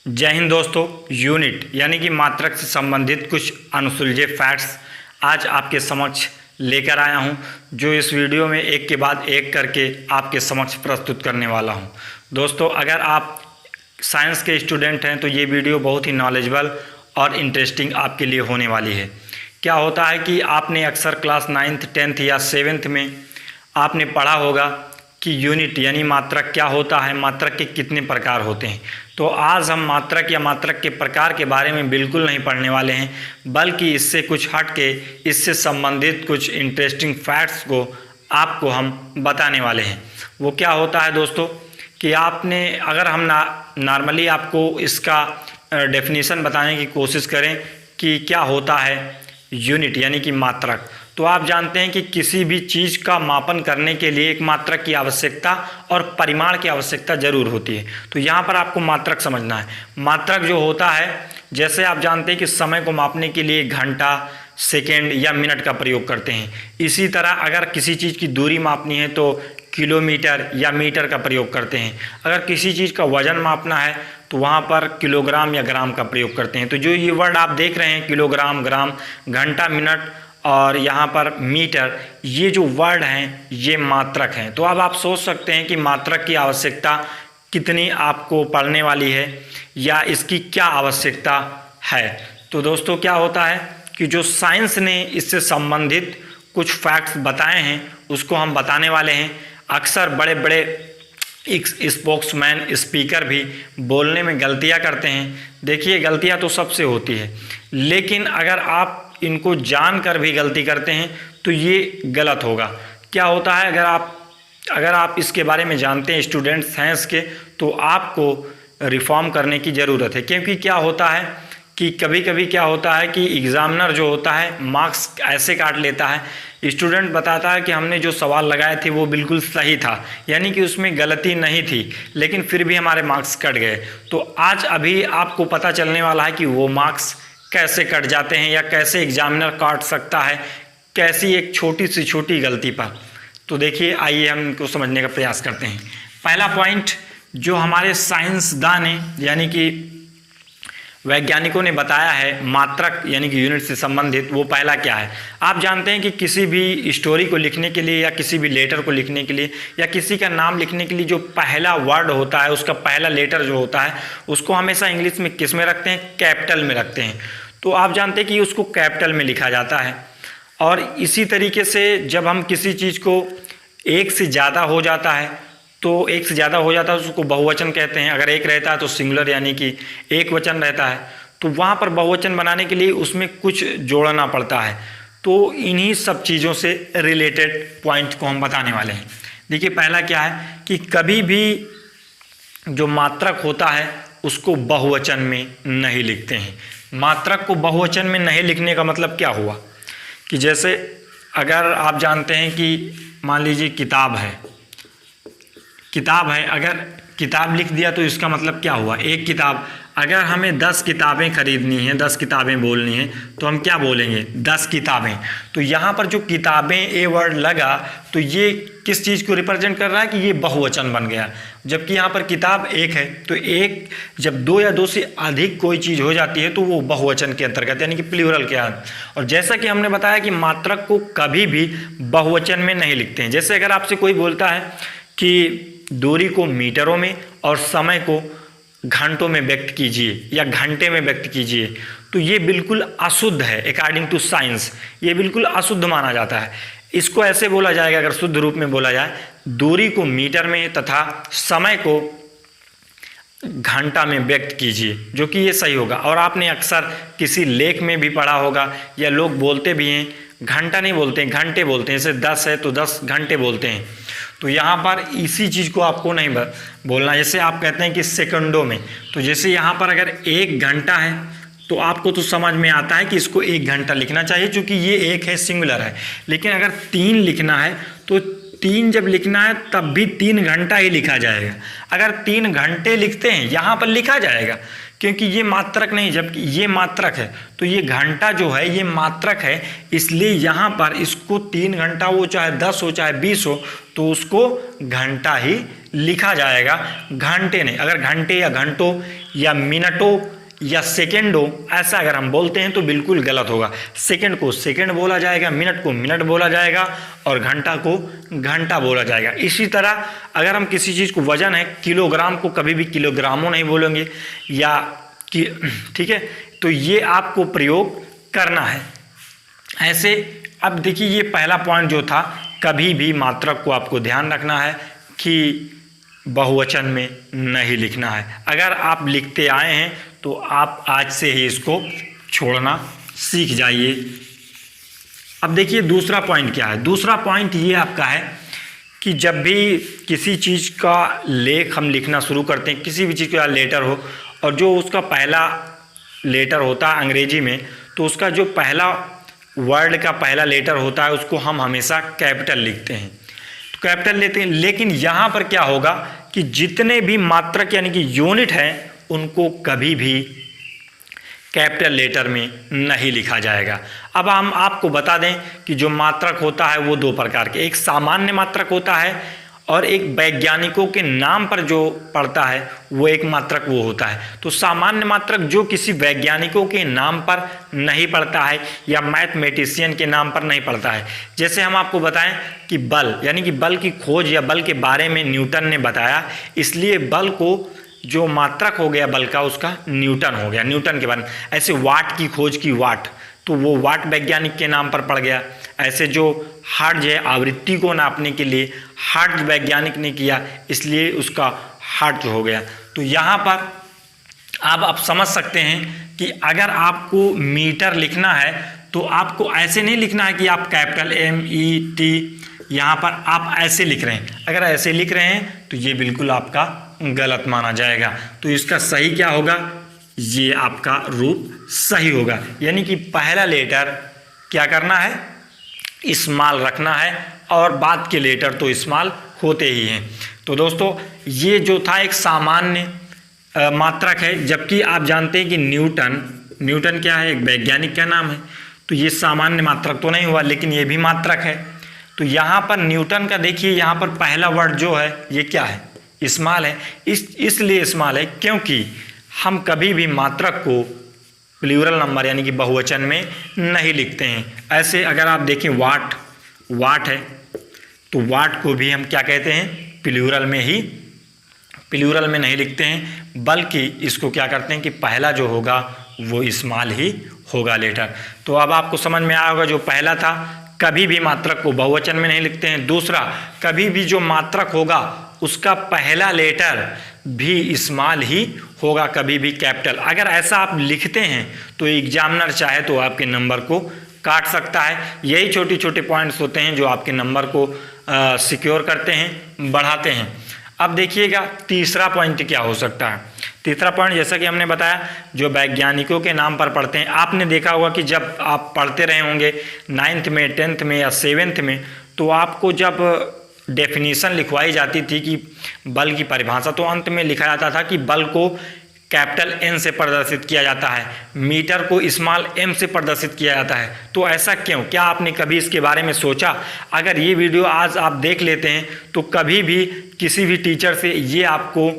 जय हिंद दोस्तों। यूनिट यानी कि मात्रक से संबंधित कुछ अनसुलझे फैक्ट्स आज आपके समक्ष लेकर आया हूं, जो इस वीडियो में एक के बाद एक करके आपके समक्ष प्रस्तुत करने वाला हूं। दोस्तों, अगर आप साइंस के स्टूडेंट हैं तो ये वीडियो बहुत ही नॉलेजेबल और इंटरेस्टिंग आपके लिए होने वाली है। क्या होता है कि आपने अक्सर क्लास 9th 10th या 7th में आपने पढ़ा होगा कि यूनिट यानी मात्रक क्या होता है, मात्रक के कितने प्रकार होते हैं। तो आज हम मात्रक या मात्रक के प्रकार के बारे में बिल्कुल नहीं पढ़ने वाले हैं, बल्कि इससे कुछ हट के इससे संबंधित कुछ इंटरेस्टिंग फैक्ट्स को आपको हम बताने वाले हैं। वो क्या होता है दोस्तों कि आपने अगर हम नॉर्मली आपको इसका डेफिनेशन बताने की कोशिश करें कि क्या होता है यूनिट यानी कि मात्रक, तो आप जानते हैं कि किसी भी चीज़ का मापन करने के लिए एक मात्रक की आवश्यकता और परिमाण की आवश्यकता जरूर होती है। तो यहाँ पर आपको मात्रक समझना है। मात्रक जो होता है, जैसे आप जानते हैं कि समय को मापने के लिए घंटा, सेकेंड या मिनट का प्रयोग करते हैं। इसी तरह अगर किसी चीज़ की दूरी मापनी है तो किलोमीटर या मीटर का प्रयोग करते हैं। अगर किसी चीज़ का वजन मापना है तो वहाँ पर किलोग्राम या ग्राम का प्रयोग करते हैं। तो जो ये वर्ड आप देख रहे हैं, किलोग्राम, ग्राम, घंटा, मिनट और यहाँ पर मीटर, ये जो वर्ड हैं ये मात्रक हैं। तो अब आप सोच सकते हैं कि मात्रक की आवश्यकता कितनी आपको पड़ने वाली है या इसकी क्या आवश्यकता है। तो दोस्तों, क्या होता है कि जो साइंस ने इससे संबंधित कुछ फैक्ट्स बताए हैं उसको हम बताने वाले हैं। अक्सर बड़े बड़े स्पोक्समैन, स्पीकर भी बोलने में गलतियां करते हैं। देखिए, गलतियां तो सबसे होती है, लेकिन अगर आप इनको जानकर भी गलती करते हैं तो ये गलत होगा। क्या होता है, अगर आप इसके बारे में जानते हैं स्टूडेंट साइंस के, तो आपको रिफॉर्म करने की ज़रूरत है। क्योंकि क्या होता है कि कभी कभी क्या होता है कि एग्ज़ामिनर जो होता है मार्क्स ऐसे काट लेता है। स्टूडेंट बताता है कि हमने जो सवाल लगाए थे वो बिल्कुल सही था, यानी कि उसमें गलती नहीं थी, लेकिन फिर भी हमारे मार्क्स कट गए। तो आज अभी आपको पता चलने वाला है कि वो मार्क्स कैसे कट जाते हैं या कैसे एग्जामिनर काट सकता है, कैसी एक छोटी से छोटी गलती पर। तो देखिए, आइए हम इनको समझने का प्रयास करते हैं। पहला पॉइंट जो हमारे साइंसदान ने यानी कि वैज्ञानिकों ने बताया है मात्रक यानी कि यूनिट से संबंधित, वो पहला क्या है। आप जानते हैं कि किसी भी स्टोरी को लिखने के लिए या किसी भी लेटर को लिखने के लिए या किसी का नाम लिखने के लिए जो पहला वर्ड होता है, उसका पहला लेटर जो होता है, उसको हमेशा इंग्लिश में किस में रखते हैं? कैपिटल में रखते हैं। तो आप जानते हैं कि उसको कैपिटल में लिखा जाता है। और इसी तरीके से जब हम किसी चीज़ को एक से ज़्यादा हो जाता है तो एक से ज़्यादा हो जाता है उसको बहुवचन कहते हैं। अगर एक रहता है तो सिंगुलर यानी कि एक वचन रहता है। तो वहाँ पर बहुवचन बनाने के लिए उसमें कुछ जोड़ना पड़ता है। तो इन्हीं सब चीज़ों से रिलेटेड पॉइंट को हम बताने वाले हैं। देखिए, पहला क्या है कि कभी भी जो मात्रक होता है उसको बहुवचन में नहीं लिखते हैं। मात्रक को बहुवचन में नहीं लिखने का मतलब क्या हुआ कि जैसे अगर आप जानते हैं कि मान लीजिए किताब है, अगर किताब लिख दिया तो इसका मतलब क्या हुआ? एक किताब। अगर हमें 10 किताबें खरीदनी हैं, 10 किताबें बोलनी हैं, तो हम क्या बोलेंगे? 10 किताबें। तो यहाँ पर जो किताबें ए वर्ड लगा तो ये किस चीज़ को रिप्रेजेंट कर रहा है कि ये बहुवचन बन गया। जबकि यहाँ पर किताब एक है, तो एक जब 2 या 2 से अधिक कोई चीज़ हो जाती है तो वो बहुवचन के अंतर्गत यानी कि प्लूरल के अंतर्गत। और जैसा कि हमने बताया कि मात्रक को कभी भी बहुवचन में नहीं लिखते हैं। जैसे अगर आपसे कोई बोलता है कि दूरी को मीटरों में और समय को घंटों में व्यक्त कीजिए या घंटे में व्यक्त कीजिए, तो ये बिल्कुल अशुद्ध है। अकॉर्डिंग टू साइंस ये बिल्कुल अशुद्ध माना जाता है। इसको ऐसे बोला जाएगा, अगर शुद्ध रूप में बोला जाए, दूरी को मीटर में तथा समय को घंटा में व्यक्त कीजिए, जो कि ये सही होगा। और आपने अक्सर किसी लेख में भी पढ़ा होगा या लोग बोलते भी हैं, घंटा नहीं बोलते हैं, घंटे बोलते हैं। जैसे 10 है तो 10 घंटे बोलते हैं। तो यहाँ पर इसी चीज़ को आपको नहीं बोलना। जैसे आप कहते हैं कि सेकंडों में, तो जैसे यहाँ पर अगर 1 घंटा है तो आपको तो समझ में आता है कि इसको 1 घंटा लिखना चाहिए, क्योंकि ये एक है, सिंगुलर है। लेकिन अगर 3 लिखना है तो 3 जब लिखना है तब भी 3 घंटा ही लिखा जाएगा। अगर 3 घंटे लिखते हैं यहाँ पर लिखा जाएगा, क्योंकि ये मात्रक नहीं, जबकि ये मात्रक है। तो ये घंटा जो है ये मात्रक है, इसलिए यहाँ पर इसको 3 घंटा हो चाहे 10 हो चाहे 20 हो तो उसको घंटा ही लिखा जाएगा, घंटे नहीं। अगर घंटे या घंटों या मिनटों या सेकेंडों ऐसा अगर हम बोलते हैं तो बिल्कुल गलत होगा। सेकंड को सेकंड बोला जाएगा, मिनट को मिनट बोला जाएगा और घंटा को घंटा बोला जाएगा। इसी तरह अगर हम किसी चीज़ को वजन है, किलोग्राम को कभी भी किलोग्रामों नहीं बोलेंगे या कि, ठीक है, तो ये आपको प्रयोग करना है ऐसे। अब देखिए ये पहला पॉइंट जो था, कभी भी मात्रक को आपको ध्यान रखना है कि बहुवचन में नहीं लिखना है। अगर आप लिखते आए हैं तो आप आज से ही इसको छोड़ना सीख जाइए। अब देखिए दूसरा पॉइंट क्या है। दूसरा पॉइंट ये आपका है कि जब भी किसी चीज़ का लेख हम लिखना शुरू करते हैं, किसी भी चीज़ का लेटर हो और जो उसका पहला लेटर होता है अंग्रेजी में, तो उसका जो पहला वर्ड का पहला लेटर होता है उसको हम हमेशा कैपिटल लिखते हैं, तो कैपिटल लेते हैं। लेकिन यहाँ पर क्या होगा कि जितने भी मात्रक यानी कि यूनिट हैं उनको कभी भी कैपिटल लेटर में नहीं लिखा जाएगा। अब हम आपको बता दें कि जो मात्रक होता है वो दो प्रकार के, एक सामान्य मात्रक होता है और एक वैज्ञानिकों के नाम पर जो पड़ता है वो एक मात्रक वो होता है। तो सामान्य मात्रक जो किसी वैज्ञानिकों के नाम पर नहीं पड़ता है या मैथमेटिशियन के नाम पर नहीं पड़ता है। जैसे हम आपको बताएं कि बल, यानी कि बल की खोज या बल के बारे में न्यूटन ने बताया, इसलिए बल को जो मात्रक हो गया बल का उसका न्यूटन हो गया, न्यूटन के बारे में। ऐसे वाट की खोज की वाट, तो वो वाट वैज्ञानिक के नाम पर पड़ गया। ऐसे जो हर्ट्ज है आवृत्ति को नापने के लिए हर्ट्ज वैज्ञानिक ने किया, इसलिए उसका हर्ट्ज हो गया। तो यहाँ पर आप समझ सकते हैं कि अगर आपको मीटर लिखना है तो आपको ऐसे नहीं लिखना है कि आप कैपिटल MET यहाँ पर आप ऐसे लिख रहे हैं। अगर ऐसे लिख रहे हैं तो ये बिल्कुल आपका गलत माना जाएगा। तो इसका सही क्या होगा, ये आपका रूप सही होगा, यानी कि पहला लेटर क्या करना है, स्मॉल रखना है और बाद के लेटर तो स्मॉल होते ही हैं। तो दोस्तों ये जो था एक सामान्य मात्रक है, जबकि आप जानते हैं कि न्यूटन क्या है, एक वैज्ञानिक का नाम है। तो ये सामान्य मात्रक तो नहीं हुआ, लेकिन ये भी मात्रक है। तो यहाँ पर न्यूटन का देखिए, यहाँ पर पहला वर्ड जो है ये क्या है, स्मॉल है। इसलिए स्मॉल है क्योंकि हम कभी भी मात्रक को प्लूरल नंबर यानी कि बहुवचन में नहीं लिखते हैं। ऐसे अगर आप देखें वाट है तो वाट को भी हम क्या कहते हैं, प्लूरल में नहीं लिखते हैं, बल्कि इसको क्या करते हैं कि पहला जो होगा वो स्मॉल ही होगा लेटर। तो अब आपको समझ में आया होगा, जो पहला था कभी भी मात्रक को बहुवचन में नहीं लिखते हैं। दूसरा, कभी भी जो मात्रक होगा उसका पहला लेटर भी स्मॉल ही होगा, कभी भी कैपिटल। अगर ऐसा आप लिखते हैं तो एग्जामिनर चाहे तो आपके नंबर को काट सकता है। यही छोटे छोटे पॉइंट्स होते हैं जो आपके नंबर को सिक्योर करते हैं, बढ़ाते हैं। अब देखिएगा तीसरा पॉइंट क्या हो सकता है। तीसरा पॉइंट जैसा कि हमने बताया, जो वैज्ञानिकों के नाम पर पढ़ते हैं। आपने देखा होगा कि जब आप पढ़ते रहे होंगे 9th में, 10th में या 7th में, तो आपको जब डेफिनेशन लिखवाई जाती थी कि बल की परिभाषा, तो अंत में लिखा जाता था कि बल को कैपिटल N से प्रदर्शित किया जाता है, मीटर को स्मॉल m से प्रदर्शित किया जाता है। तो ऐसा क्यों, क्या आपने कभी इसके बारे में सोचा? अगर ये वीडियो आज आप देख लेते हैं तो कभी भी किसी भी टीचर से ये आपको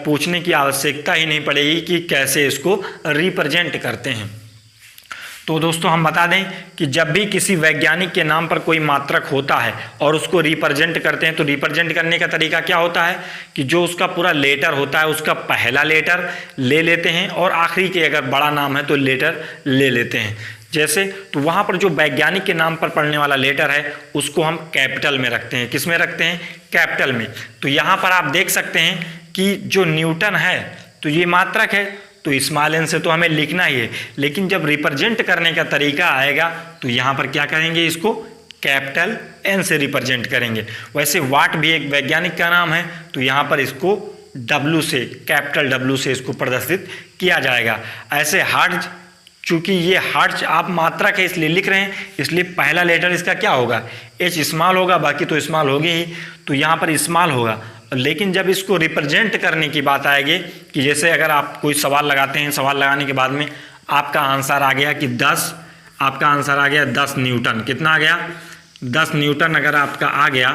पूछने की आवश्यकता ही नहीं पड़ेगी कि कैसे इसको रिप्रेजेंट करते हैं। तो दोस्तों हम बता दें कि जब भी किसी वैज्ञानिक के नाम पर कोई मात्रक होता है और उसको रिप्रेजेंट करते हैं, तो रिप्रेजेंट करने का तरीका क्या होता है कि जो उसका पूरा लेटर होता है उसका पहला लेटर ले लेते हैं और आखिरी के अगर बड़ा नाम है तो लेटर ले लेते हैं। जैसे तो वहाँ पर जो वैज्ञानिक के नाम पर पढ़ने वाला लेटर है उसको हम कैपिटल में रखते हैं। किस में रखते हैं? कैपिटल में। तो यहाँ पर आप देख सकते हैं कि जो न्यूटन है तो ये मात्रक है, तो स्मॉल n से तो हमें लिखना ही है, लेकिन जब रिप्रेजेंट करने का तरीका आएगा तो यहाँ पर क्या करेंगे, इसको कैपिटल N से रिप्रेजेंट करेंगे। वैसे वाट भी एक वैज्ञानिक का नाम है, तो यहाँ पर इसको W से, कैपिटल W से इसको प्रदर्शित किया जाएगा। ऐसे हर्ट्ज, चूँकि ये हर्ट्ज आप मात्रक है इसलिए लिख रहे हैं, इसलिए पहला लेटर इसका क्या होगा, H स्मॉल होगा, बाकी तो स्मॉल होगी ही, तो यहाँ पर स्मॉल होगा। लेकिन जब इसको रिप्रेजेंट करने की बात आएगी कि जैसे अगर आप कोई सवाल लगाते हैं, सवाल लगाने के बाद में आपका आंसर आ गया कि 10, आपका आंसर आ गया 10 न्यूटन। कितना आ गया? 10 न्यूटन अगर आपका आ गया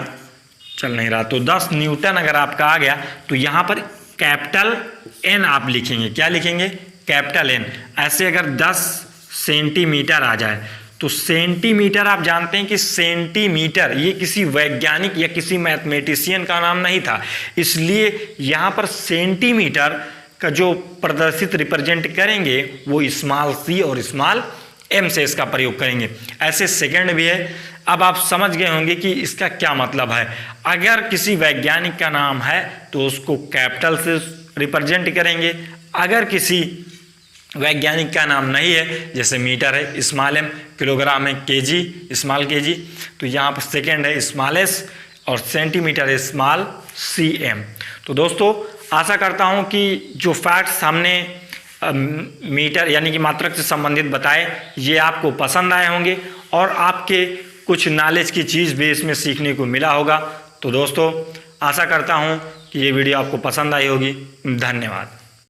चल नहीं रहा। तो 10 न्यूटन अगर आपका आ गया तो यहाँ पर कैपिटल एन आप लिखेंगे। क्या लिखेंगे? Capital N. ऐसे अगर 10 सेंटीमीटर आ जाए तो सेंटीमीटर आप जानते हैं कि सेंटीमीटर ये किसी वैज्ञानिक या किसी मैथमेटिशियन का नाम नहीं था, इसलिए यहाँ पर सेंटीमीटर का जो प्रदर्शित रिप्रेजेंट करेंगे वो स्मॉल सी और स्मॉल एम से इसका प्रयोग करेंगे। ऐसे सेकंड भी है। अब आप समझ गए होंगे कि इसका क्या मतलब है। अगर किसी वैज्ञानिक का नाम है तो उसको कैपिटल से रिप्रेजेंट करेंगे, अगर किसी वैज्ञानिक का नाम नहीं है, जैसे मीटर है स्मॉल एम, किलोग्राम है केजी स्मॉल केजी, तो यहाँ पर सेकेंड है स्मॉल एस और सेंटीमीटर है स्मॉल सी एम। तो दोस्तों आशा करता हूँ कि जो फैक्ट्स हमने मीटर यानी कि मात्रक से संबंधित बताए ये आपको पसंद आए होंगे और आपके कुछ नॉलेज की चीज़ भी इसमें सीखने को मिला होगा। तो दोस्तों आशा करता हूँ कि ये वीडियो आपको पसंद आई होगी। धन्यवाद।